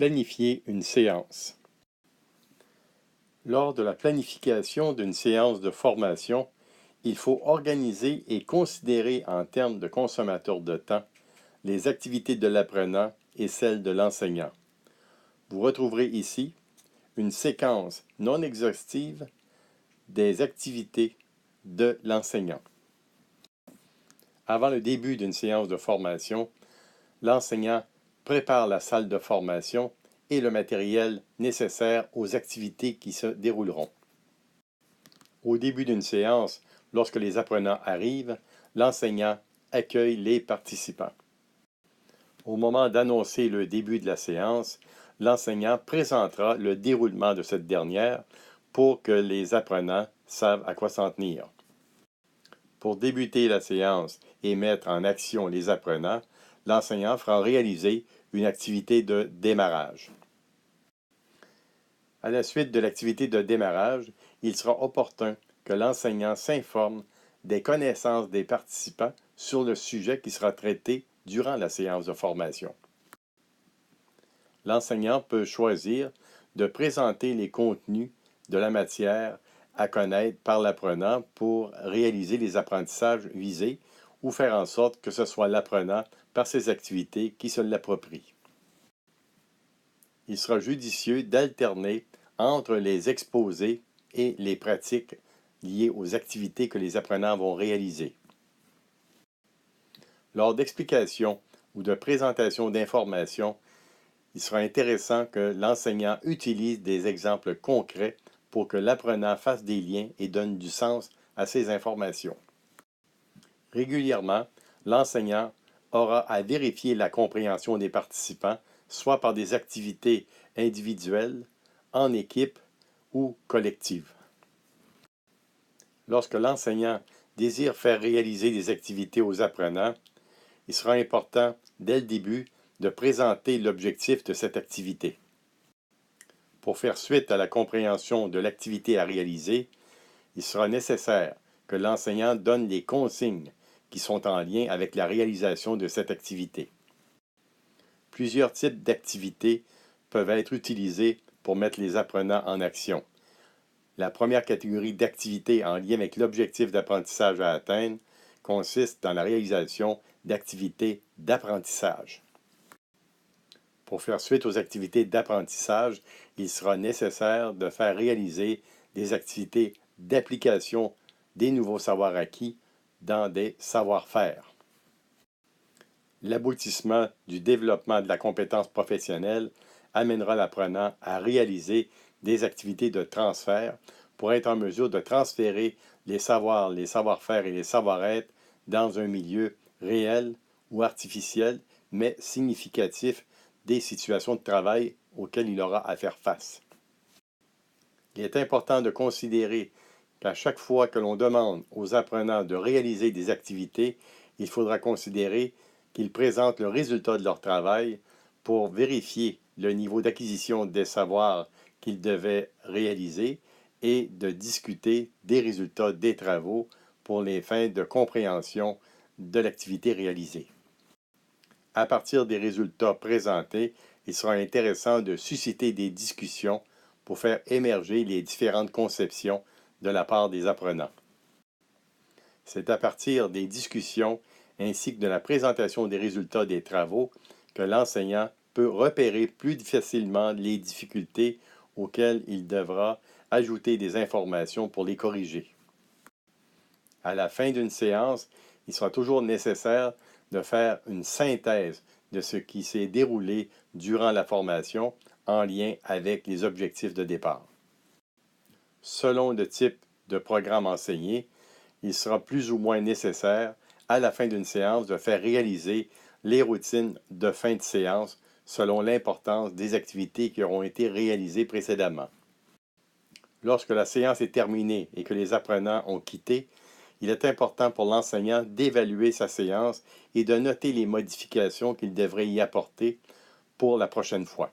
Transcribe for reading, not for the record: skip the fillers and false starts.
Planifier une séance. Lors de la planification d'une séance de formation, il faut organiser et considérer en termes de consommateurs de temps les activités de l'apprenant et celles de l'enseignant. Vous retrouverez ici une séquence non exhaustive des activités de l'enseignant. Avant le début d'une séance de formation, l'enseignant prépare la salle de formation et le matériel nécessaire aux activités qui se dérouleront. Au début d'une séance, lorsque les apprenants arrivent, l'enseignant accueille les participants. Au moment d'annoncer le début de la séance, l'enseignant présentera le déroulement de cette dernière pour que les apprenants savent à quoi s'en tenir. Pour débuter la séance et mettre en action les apprenants, l'enseignant fera réaliser une activité de démarrage. À la suite de l'activité de démarrage, il sera opportun que l'enseignant s'informe des connaissances des participants sur le sujet qui sera traité durant la séance de formation. L'enseignant peut choisir de présenter les contenus de la matière à connaître par l'apprenant pour réaliser les apprentissages visés ou faire en sorte que ce soit l'apprenant par ses activités qui se l'approprie. Il sera judicieux d'alterner entre les exposés et les pratiques liées aux activités que les apprenants vont réaliser. Lors d'explications ou de présentations d'informations, il sera intéressant que l'enseignant utilise des exemples concrets pour que l'apprenant fasse des liens et donne du sens à ces informations. Régulièrement, l'enseignant aura à vérifier la compréhension des participants, soit par des activités individuelles, en équipe ou collectives. Lorsque l'enseignant désire faire réaliser des activités aux apprenants, il sera important, dès le début, de présenter l'objectif de cette activité. Pour faire suite à la compréhension de l'activité à réaliser, il sera nécessaire que l'enseignant donne les consignes qui sont en lien avec la réalisation de cette activité. Plusieurs types d'activités peuvent être utilisés pour mettre les apprenants en action. La première catégorie d'activités en lien avec l'objectif d'apprentissage à atteindre consiste dans la réalisation d'activités d'apprentissage. Pour faire suite aux activités d'apprentissage, il sera nécessaire de faire réaliser des activités d'application des nouveaux savoirs acquis dans des savoir-faire. L'aboutissement du développement de la compétence professionnelle amènera l'apprenant à réaliser des activités de transfert pour être en mesure de transférer les savoirs, les savoir-faire et les savoir-être dans un milieu réel ou artificiel, mais significatif des situations de travail auxquelles il aura à faire face. Il est important de considérer qu'à chaque fois que l'on demande aux apprenants de réaliser des activités, il faudra considérer qu'ils présentent le résultat de leur travail pour vérifier le niveau d'acquisition des savoirs qu'ils devaient réaliser et de discuter des résultats des travaux pour les fins de compréhension de l'activité réalisée. À partir des résultats présentés, il sera intéressant de susciter des discussions pour faire émerger les différentes conceptions de la part des apprenants. C'est à partir des discussions ainsi que de la présentation des résultats des travaux que l'enseignant peut repérer plus facilement les difficultés auxquelles il devra ajouter des informations pour les corriger. À la fin d'une séance, il sera toujours nécessaire de faire une synthèse de ce qui s'est déroulé durant la formation en lien avec les objectifs de départ. Selon le type de programme enseigné, il sera plus ou moins nécessaire à la fin d'une séance de faire réaliser les routines de fin de séance selon l'importance des activités qui auront été réalisées précédemment. Lorsque la séance est terminée et que les apprenants ont quitté, il est important pour l'enseignant d'évaluer sa séance et de noter les modifications qu'il devrait y apporter pour la prochaine fois.